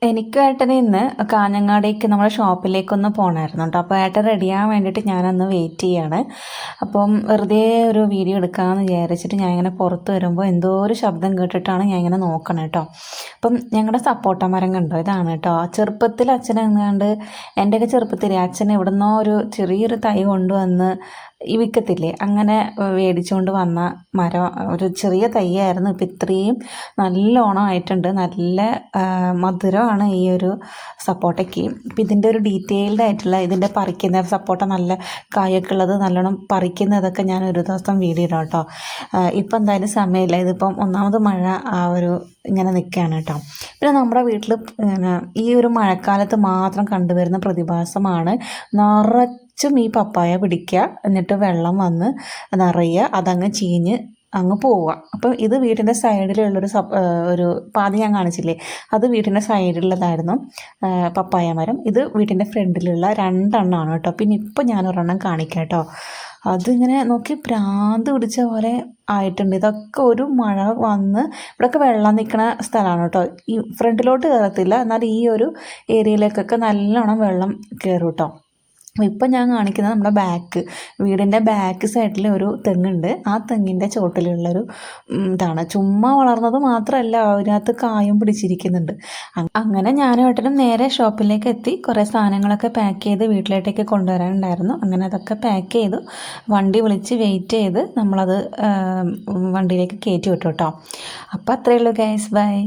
എനിക്ക് ഏട്ടന് ഇന്ന് കാഞ്ഞങ്ങാടേക്ക് നമ്മുടെ ഷോപ്പിലേക്കൊന്ന് പോകണമായിരുന്നു കേട്ടോ. അപ്പോൾ ഏട്ടൻ റെഡിയാകാൻ വേണ്ടിയിട്ട് ഞാനൊന്ന് വെയിറ്റ് ചെയ്യാണ്. അപ്പം വെറുതെ ഒരു വീഡിയോ എടുക്കാമെന്ന് വിചാരിച്ചിട്ട് ഞാൻ ഇങ്ങനെ പുറത്ത് വരുമ്പോൾ എന്തോ ഒരു ശബ്ദം കേട്ടിട്ടാണ് ഞാൻ ഇങ്ങനെ നോക്കണം കേട്ടോ. അപ്പം ഞങ്ങളുടെ സപ്പോട്ട മരം കണ്ടോ, ഇതാണ് കേട്ടോ. ചെറുപ്പത്തിൽ അച്ഛൻ എങ്ങാണ്ട്, എൻ്റെയൊക്കെ ചെറുപ്പത്തിൽ അച്ഛൻ എവിടുന്നോ ഒരു ചെറിയൊരു തൈ കൊണ്ടുവന്ന് ഈ വിൽക്കത്തില്ലേ, അങ്ങനെ മേടിച്ചുകൊണ്ട് വന്ന മരം, ഒരു ചെറിയ തൈയായിരുന്നു. ഇപ്പം ഇത്രയും നല്ലോണം ആയിട്ടുണ്ട്. നല്ല മധുരമാണ് ഈ ഒരു സപ്പോട്ടയ്ക്ക്. ഇപ്പം ഇതിൻ്റെ ഒരു ഡീറ്റെയിൽഡ് ആയിട്ടുള്ള ഇതിൻ്റെ പറിക്കുന്ന സപ്പോട്ട നല്ല കായൊക്കെ ഉള്ളത് നല്ലോണം പറിക്കുന്നതൊക്കെ ഞാൻ ഒരു ദിവസം വീഡിയോ ഇടാം കേട്ടോ. ഇപ്പം എന്തായാലും സമയമില്ല. ഇതിപ്പം ഒന്നാമത് മഴ ആ ഒരു ഇങ്ങനെ നിൽക്കുകയാണ് കേട്ടോ. പിന്നെ നമ്മുടെ വീട്ടിൽ ഈ ഒരു മഴക്കാലത്ത് മാത്രം കണ്ടുവരുന്ന പ്രതിഭാസമാണ് നിറച്ചും ഈ പപ്പായ പിടിക്കുക, എന്നിട്ട് വെള്ളം വന്ന് നിറയുക, അതങ്ങ് ചീഞ്ഞ് അങ്ങ് പോവുക. അപ്പം ഇത് വീട്ടിൻ്റെ സൈഡിലുള്ളൊരു ഒരു പാതി ഞാൻ കാണിച്ചില്ലേ, അത് വീട്ടിൻ്റെ സൈഡിലുള്ളതായിരുന്നു പപ്പായ മരം. ഇത് വീട്ടിൻ്റെ ഫ്രണ്ടിലുള്ള 2 എണ്ണമാണ് കേട്ടോ. പിന്നെ ഇപ്പം ഞാൻ ഒരെണ്ണം കാണിക്കാം കേട്ടോ. അതിങ്ങനെ നോക്കി ഭ്രാന്ത് പിടിച്ച പോലെ ആയിട്ടുണ്ട്. ഇതൊക്കെ ഒരു മഴ വന്ന് ഇവിടെയൊക്കെ വെള്ളം നിൽക്കുന്ന സ്ഥലമാണ് കേട്ടോ. ഈ ഫ്രണ്ടിലോട്ട് കയറത്തില്ല, എന്നാൽ ഈ ഒരു ഏരിയയിലേക്കൊക്കെ നല്ലോണം വെള്ളം കയറും കേട്ടോ. ഇപ്പം ഞാൻ കാണിക്കുന്നത് നമ്മുടെ വീടിൻ്റെ ബാക്ക് സൈഡിൽ ഒരു തെങ്ങുണ്ട്. ആ തെങ്ങിൻ്റെ ചോട്ടിലുള്ളൊരു ഇതാണ്. ചുമ്മാ വളർന്നത് മാത്രമല്ല, അതിനകത്ത് കായും പിടിച്ചിരിക്കുന്നുണ്ട്. അങ്ങനെ ഞാനും ഏട്ടനും നേരെ ഷോപ്പിലേക്ക് എത്തി. കുറേ സാധനങ്ങളൊക്കെ പാക്ക് ചെയ്ത് വീട്ടിലേക്കൊക്കെ കൊണ്ടുവരാനുണ്ടായിരുന്നു. അങ്ങനെ അതൊക്കെ പാക്ക് ചെയ്തു, വണ്ടി വിളിച്ച് വെയിറ്റ് ചെയ്ത് നമ്മളത് വണ്ടിയിലേക്ക് കയറ്റി വിട്ടു കേട്ടോ. അപ്പോൾ അത്രയേ ഉള്ളൂ ഗൈസ്, ബൈ.